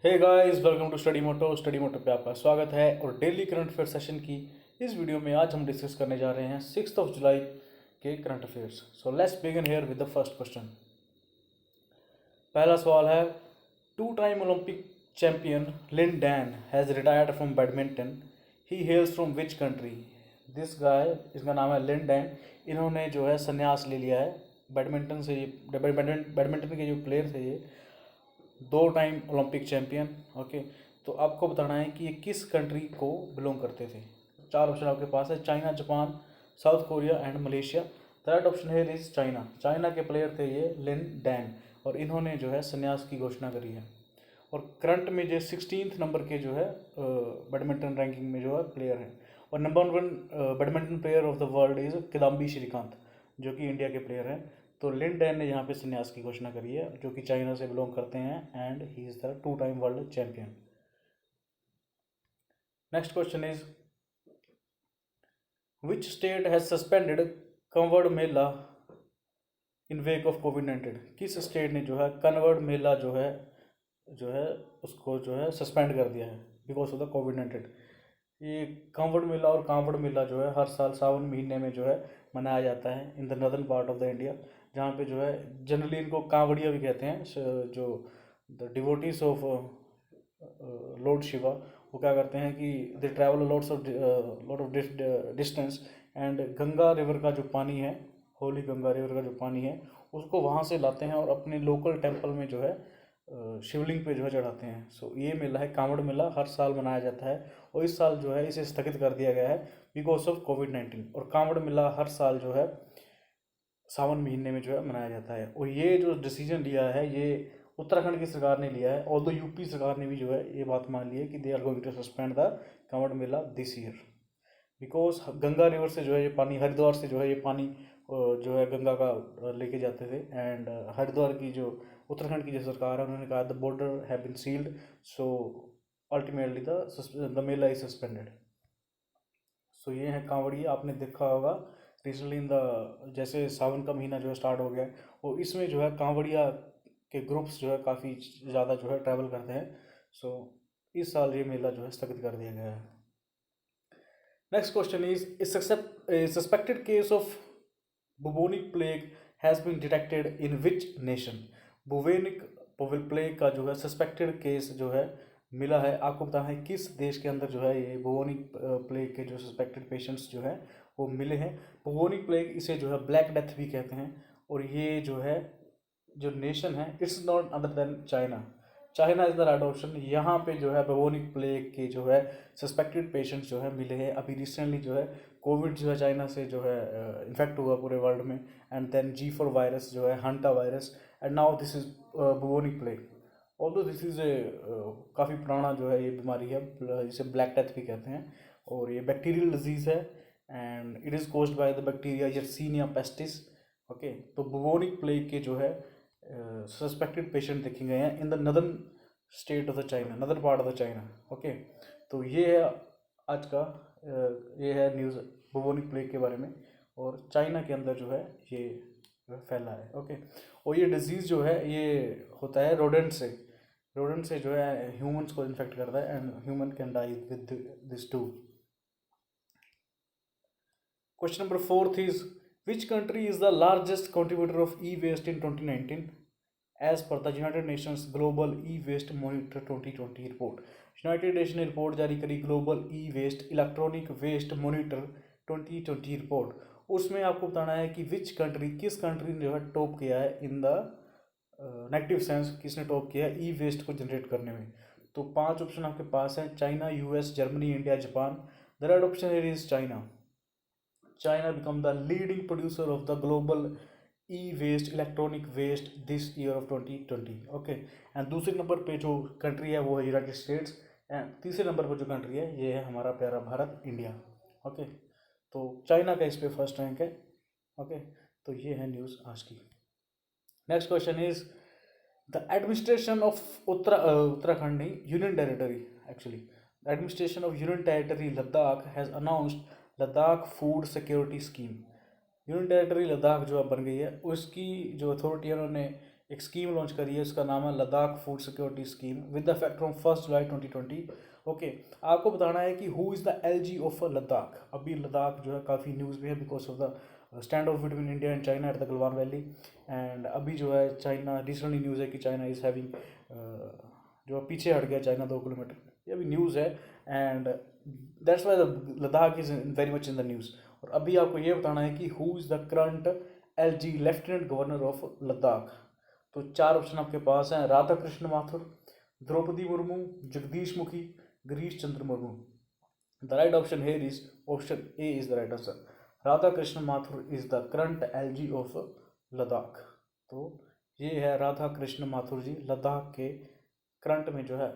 Hey guys, welcome to study motto पे आपका स्वागत है। और डेली करंट अफेयर सेशन की इस वीडियो में आज हम डिस्कस करने जा रहे हैं 6 जुलाई के current affairs. So let's begin here with the first question. पहला सवाल है, two time Olympic champion Lin Dan has retired from badminton. He hails from which country? This guy, इसका नाम है लिन डैन। इन्होंने जो है संन्यास ले लिया है बैडमिंटन से। ये बैडमिंटन के जो प्लेयर थे, ये 2 टाइम ओलंपिक चैंपियन। ओके, तो आपको बताना है कि ये किस कंट्री को बिलोंग करते थे। 4 ऑप्शन आपके पास है, China, Japan, south Korea and Malaysia. Third option है इज चाइना। चाइना के प्लेयर थे ये लिन डैन, और इन्होंने जो है संन्यास की घोषणा करी है। और करंट में जो 16th नंबर के जो है बैडमिंटन रैंकिंग में जो है प्लेयर हैं। और number 1 badminton player of the world is Kidambi Srikanth, जो कि इंडिया के प्लेयर हैं। तो लिन डैन ने यहाँ पे संन्यास की घोषणा करी है, जो कि चाइना से बिलोंग करते हैं, and he is the 2 time world champion. Next question is, which state has suspended Kanwar Mela in wake of कोविड-19? किस स्टेट ने जो है कन्वर्ड मेला जो है उसको जो है सस्पेंड कर दिया है बिकॉज ऑफ द कोविड-19? ये कांवड़ मेला और कांवड़ मेला जो है हर साल सावन महीने में जो है मनाया जाता है इन the northern part of the India, जहाँ पे जो है जनरली इनको कांवड़िया भी कहते हैं। जो the devotees of Lord Shiva, वो क्या करते हैं कि दे travel lot of distance, and Ganga river का जो पानी है, होली गंगा रिवर का जो पानी है, उसको वहाँ से लाते हैं और अपने लोकल टेम्पल में जो है शिवलिंग पे जो है चढ़ाते हैं। सो ये मेला है कांवड़ मेला, हर साल मनाया जाता है। और इस साल जो है इसे स्थगित कर दिया गया है बिकॉज ऑफ कोविड-19। और कांवड़ मेला हर साल जो है सावन महीने में जो है मनाया जाता है। और ये जो डिसीजन लिया है, ये उत्तराखंड की सरकार ने लिया है, और यूपी सरकार ने भी जो है ये बात मान ली है कि they are going to suspend the Kanwar Mela this year because Ganga river से जो है ये पानी, हरिद्वार से जो है ये पानी जो है गंगा का लेके जाते थे। एंड हरिद्वार की जो उत्तराखंड की जो सरकार है, उन्होंने कहा the border have been sealed, so ultimately the mela is suspended. So ये है कांवड़िया। आपने देखा होगा रिसेंटली इन द, जैसे सावन का महीना जो है स्टार्ट हो गया है, और इसमें जो है कांवड़िया के ग्रुप्स जो है काफ़ी ज़्यादा जो है ट्रैवल करते हैं। सो इस साल ये मेला जो है स्थगित कर दिया गया है। Next question is, a suspected case of bubonic plague has been detected in which nation? Bubonic plague का जो है सस्पेक्टेड केस जो है मिला है, आपको बताना है किस देश के अंदर जो है ये बुबोनिक प्लेग के जो सस्पेक्टेड पेशेंट्स जो है वो मिले हैं। बुबोनिक प्लेग, इसे जो है ब्लैक डेथ भी कहते हैं। और ये जो है जो नेशन है, it's not other than China. China is the right option. यहाँ पे जो है बुबोनिक प्लेग के जो है सस्पेक्टेड पेशेंट्स जो है मिले हैं। अभी रिसेंटली जो है कोविड जो है चाइना से जो है इन्फेक्ट हुआ पूरे वर्ल्ड में, एंड देन G4 वायरस जो है hanta virus, and now this is bubonic plague. Although this is a काफ़ी पुराना जो है ये बीमारी है, जिसे ब्लैक डेथ भी कहते हैं। और ये बैक्टीरियल डिजीज़ है, and it is caused by the bacteria Yersinia pestis. Okay, तो बुबोनिक प्लेग के जो है सस्पेक्टेड पेशेंट देखे गए हैं in the northern state of the China, northern part of the China. Okay, तो ये है आज का ये है न्यूज़ बुबोनिक प्लेग के बारे में, और चाइना के अंदर जो है ये फैला है। ओके, और ये डिजीज़ जो है ये होता है रोडेंट से जो है ह्यूमंस को इन्फेक्ट करता है, and human can die with this too. Question number 4 is, which country is the largest contributor of e-waste in 2019 as per the United Nations Global E-Waste Monitor 2020 report? United Nation ने report जारी करी, global e waste electronic waste monitor 2020 report. उसमें आपको बताना है कि किस country ने जो है टॉप किया है इन द नेगेटिव सेंस, किसने टॉप किया है ई वेस्ट को जनरेट करने में। तो 5 ऑप्शन आपके पास हैं, China, US, Germany, India, Japan. The right option is China. China become the leading producer of the global e-waste electronic waste this year of 2020। Okay, and दूसरे नंबर पे जो कंट्री है वो है यूनाइटेड स्टेट्स, एंड तीसरे number पर जो country है ये है हमारा प्यारा भारत, इंडिया। ओके, तो चाइना का इस पे फर्स्ट रैंक है। ओके, तो ये है न्यूज़ आज की। Next question is, the administration of Uttarakhand नहीं, union territory actually, the administration of union territory Ladakh has announced Ladakh food security scheme. Union territory Ladakh जो अब बन गई है, उसकी जो अथॉरिटी है उन्होंने एक स्कीम लॉन्च करी है, उसका नाम है Ladakh food security scheme with effect from 1 July 2020। Okay, आपको बताना है कि who is the LG of Ladakh. अभी लद्दाख जो है काफ़ी न्यूज़ में है because of the stand of between India and China at the Galwan valley. And अभी जो है चाइना, रिसेंटली न्यूज़ है कि चाइना इज़ हैविंग, जो पीछे हट गया चाइना 2 किलोमीटर, ये अभी न्यूज़ है। And that's why the Ladakh is very much in the news. और अभी आपको ये बताना है कि who is the current LG lieutenant governor of Ladakh. तो 4 ऑप्शन आपके पास हैं, Radha Krishna Mathur, Draupadi Murmu, Jagdish Mukhi, Girish Chandra Murmu. The right option here is option A is the right answer. Radha Krishna Mathur is the current LG of Ladakh. तो ये है राधा कृष्ण माथुर जी, लद्दाख के करंट में जो है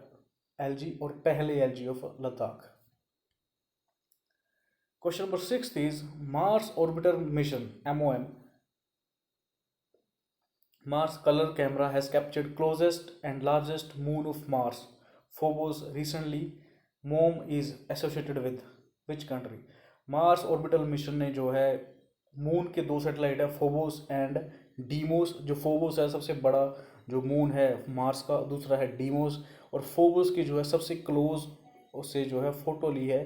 एलजी और पहले LG of Ladakh. Question number 6 is Mars orbiter mission MOM Mars Color Camera has captured closest and largest moon of Mars, Phobos. Recently, MOM is associated with which country? Mars orbital mission ने जो है moon के 2 satellite है, Phobos and Deimos. जो Phobos है सबसे बड़ा जो मून है मार्स का, दूसरा है डीमोस। और फोबोस की जो है सबसे क्लोज उससे जो है फोटो ली है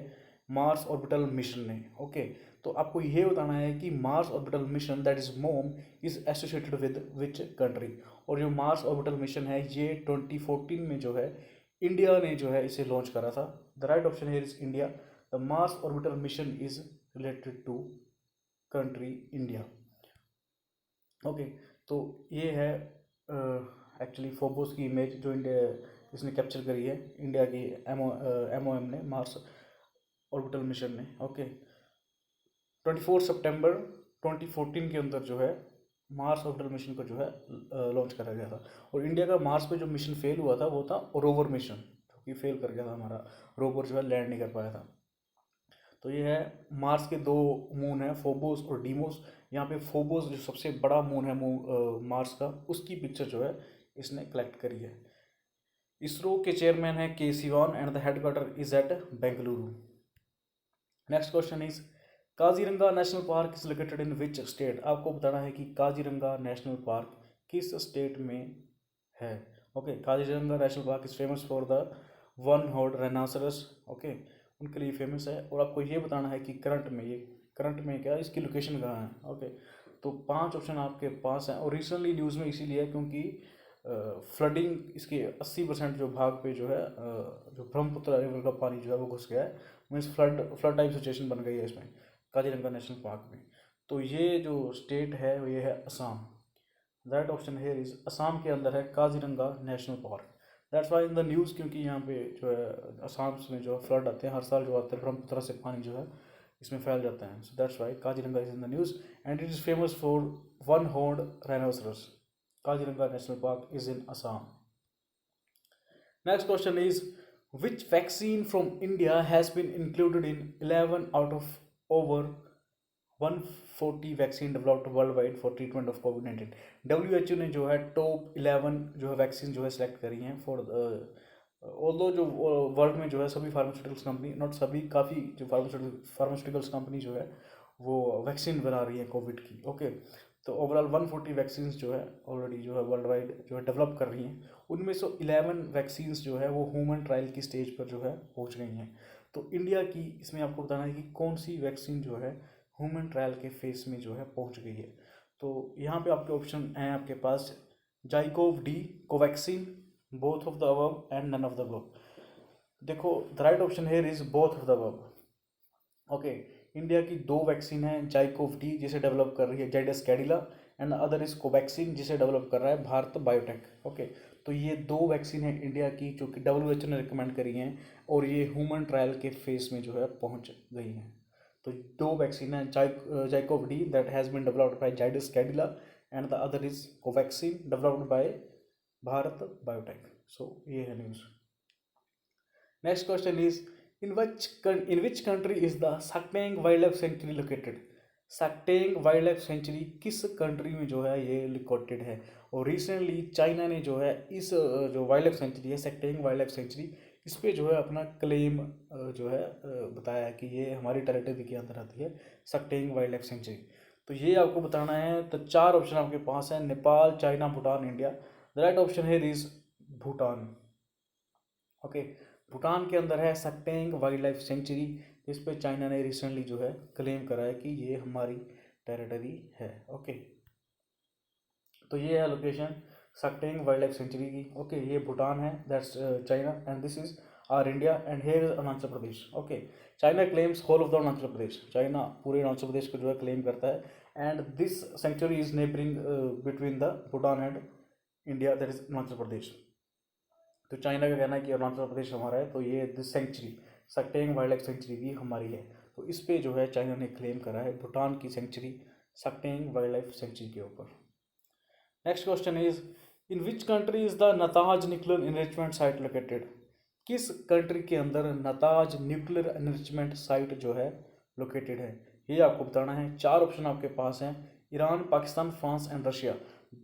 मार्स ऑर्बिटल मिशन ने। ओके, तो आपको ये बताना है कि Mars orbital mission that is MOM is associated with which country. और जो मार्स ऑर्बिटल मिशन है ये 2014 में जो है इंडिया ने जो है इसे लॉन्च करा था। The right option here is India. The Mars orbital mission is related to country India. Okay, तो ये है एक्चुअली फोबोस की इमेज जो इंडिया इसने कैप्चर करी है इंडिया की MOM ने, मार्स ऑर्बिटल मिशन ने। ओके, 24 सितंबर 2014 के अंदर जो है मार्स ऑर्बिटल मिशन को जो है लॉन्च करा गया था। और इंडिया का मार्स पे जो मिशन फेल हुआ था वो था रोवर मिशन, जो कि फेल कर गया था, हमारा रोवर जो है लैंड नहीं कर पाया था। तो ये है मार्स के 2 मून है, फोबोस और डीमोस। यहाँ पे फोबोस जो सबसे बड़ा मून है मार्स का, उसकी पिक्चर जो है इसने कलेक्ट करी है। इसरो के चेयरमैन है K Sivan and the headquarter is at Bengaluru. Next question is Kaziranga national park is located in which state. आपको बताना है कि काजीरंगा नेशनल पार्क किस स्टेट में है। Okay, Kaziranga national park is famous for the 1 horn rhinoceros. Okay, उनके लिए फेमस है। और आपको ये बताना है कि करंट में क्या इसकी लोकेशन कहाँ है। ओके, तो 5 ऑप्शन आपके पास हैं। और रिसेंटली न्यूज़ में इसीलिए है क्योंकि फ्लडिंग इसके 80% जो भाग पे जो है जो ब्रह्मपुत्र रिवर का पानी जो है वो घुस गया है, मीन्स फ्लड टाइप सिचुएशन बन गई है इसमें काजीरंगा नेशनल पार्क में। तो ये जो स्टेट है ये है Assam. That option here is Assam के अंदर है Kaziranga national park. That's why in the news, क्योंकि यहाँ पे जो है असम में जो फ्लड आते हैं हर साल, जो आते हैं ब्रह्मपुत्र से पानी जो है इसमें फैल जाता है। So that's why Kaziranga is in the news and it is famous for 1 horn rhinoceros. Kaziranga National Park is in Assam. Next question is which vaccine from India has been included in 11 out of over 140 vaccine developed world wide for treatment of covid. WHO ने जो है top 11 जो है vaccine जो है select करी हैं for although जो वर्ल्ड में जो है सभी फार्मास्यूटिकल्स कंपनी, नॉट सभी, काफ़ी जो फार्मास्यूटिकल्स कंपनी जो है वो वैक्सीन बना रही है कोविड की। ओके, तो ओवरऑल 140 वैक्सीन्स जो है ऑलरेडी जो है वर्ल्ड वाइड जो है डेवलप कर रही हैं। उनमें से 11 वैक्सीन्स जो है वो ह्यूमन ट्रायल की स्टेज पर जो है पहुंच गई हैं। तो इंडिया की इसमें आपको बताना है कि कौन सी वैक्सीन जो है ह्यूमन ट्रायल के फेस में जो है पहुंच गई है। तो यहाँ पे आपके ऑप्शन हैं आपके पास ZyCoV D, Covaxin, both of the above and none of the above. देखो the right option here is both of the above. Okay, India की 2 वैक्सीन है, जाइकोव डी जिसे डेवलप कर रही है Zydus Cadila and other is Covaxin जिसे develop कर रहा है भारत बायोटेक। ओके, तो ये 2 वैक्सीन है इंडिया की जो कि WHO ने रिकमेंड करी हैं और ये ह्यूमन ट्रायल के फेस में जो है पहुंच गई हैं। तो 2 वैक्सीन है, ZyCoV D that has been developed by Zydus Cadila and the other is Covaxin developed by Bharat Biotech. So ये है news. Next question is in which country is the Sakteng Wildlife Sanctuary located? Sakteng Wildlife Sanctuary किस country में जो है ये located है। और recently China ने जो है इस जो वाइल्ड लाइफ सेंचुरी है सैक्टेंग वाइल्ड लाइफ सेंचुरी, इस पे जो है अपना क्लेम जो है बताया है कि ये हमारी टेरिटरी के अंदर आती है सैक्टेंग वाइल्ड लाइफ सेंचुरी। तो ये आपको बताना है। तो 4 ऑप्शन आपके पास है, Nepal, China, Bhutan, India. The right option here is Bhutan. Okay, Bhutan के अंदर है सक्टेंग वाइल्ड लाइफ सेंचुरी, जिस पे चाइना ने रिसेंटली जो है क्लेम करा है कि ये हमारी टेरिटरी है। ओके, तो ये है location Sakteng wildlife sanctuary की। ओके, ये भूटान है, that's China, and this is our India, and here is Arunachal Pradesh. Okay, China claims whole of the Arunachal Pradesh, China पूरे अरुणाचल प्रदेश को जो है क्लेम करता है, and this sanctuary is neighbouring between the Bhutan and India, that is Arunachal Pradesh. तो चाइना का कहना है कि अरुणाचल प्रदेश हमारा है, तो ये this sanctuary Sakteng wildlife sanctuary भी हमारी है। तो इस पे जो है चाइना ने क्लेम करा है भूटान की sanctuary Sakteng wildlife sanctuary के ऊपर। Next question is in which country is the Natanz nuclear enrichment site located? किस कंट्री के अंदर नताज न्यूक्लियर इनरिचमेंट साइट जो है लोकेटेड है, ये आपको बताना है। चार ऑप्शन आपके पास हैं, Iran, Pakistan, France and Russia.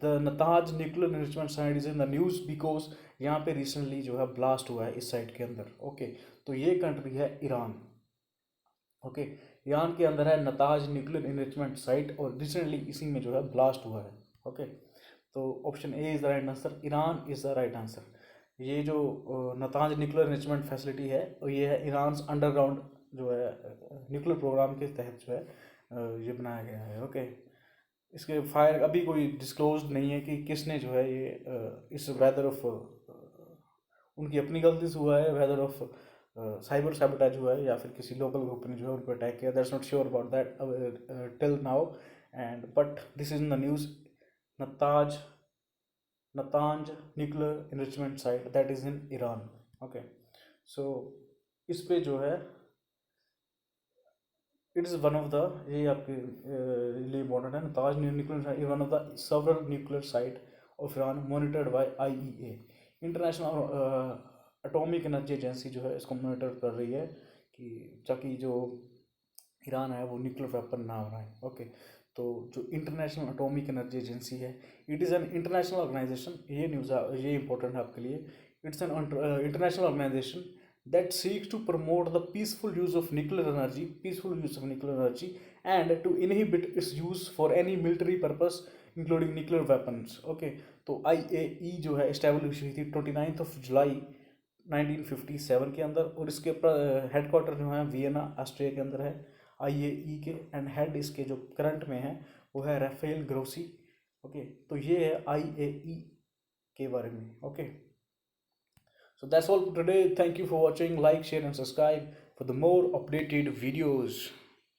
The Natanz nuclear enrichment site is in the news because यहाँ पे रिसेंटली जो है ब्लास्ट हुआ है इस साइट के अंदर। ओके, तो ये कंट्री है ईरान। ओके, ईरान के अंदर है नताज न्यूक्लियर इनरिचमेंट साइट, और रिसेंटली इसी में जो है ब्लास्ट हुआ है। ओके, तो option A is the right answer, Iran is the right answer. ये जो नताज न्यूक्लियर इनरिचमेंट फैसिलिटी है, और ये है ईरान अंडरग्राउंड जो है न्यूक्लियर प्रोग्राम के तहत जो है ये बनाया गया है। ओके, इसके फायर अभी कोई डिस्क्लोज नहीं है कि किसने जो है ये इस वेदर ऑफ उनकी अपनी गलती से हुआ है, वेदर ऑफ साइबर सैबोटेज हुआ है, या फिर किसी लोकल ग्रुप ने जो है उन पर अटैक किया। That's not sure about that till now, and but this is in the news. Natanz Natanz nuclear enrichment site that is in Iran. Okay, so इस पे जो है it is one of the, ये आपके लिए important है, Natanz nuclear one of the several nuclear site of Iran monitored by IEA, International atomic energy Agency जो है इसको मॉनिटर कर रही है कि ताकि जो ईरान है वो न्यूक्लियर वेपन ना बनाए। ओके, तो जो इंटरनेशनल एटॉमिक एनर्जी एजेंसी है, it is an international organisation, ये न्यूज़ ये इंपॉर्टेंट है आपके लिए। It's an international organisation that seeks to promote the peaceful use of nuclear energy and to inhibit its use for any military purpose including nuclear weapons। okay, तो IAE जो है establish हुई थी 29 जुलाई 1957 के अंदर, और इसके हेडक्वार्टर जो है वियना ऑस्ट्रिया के अंदर है IAE के, एंड हेड इसके जो करंट में है वो है राफेल ग्रोसी। ओके, तो ये है IAE के बारे में। Okay, so that's all for today. Thank you for watching. Like, share and subscribe for the more updated videos.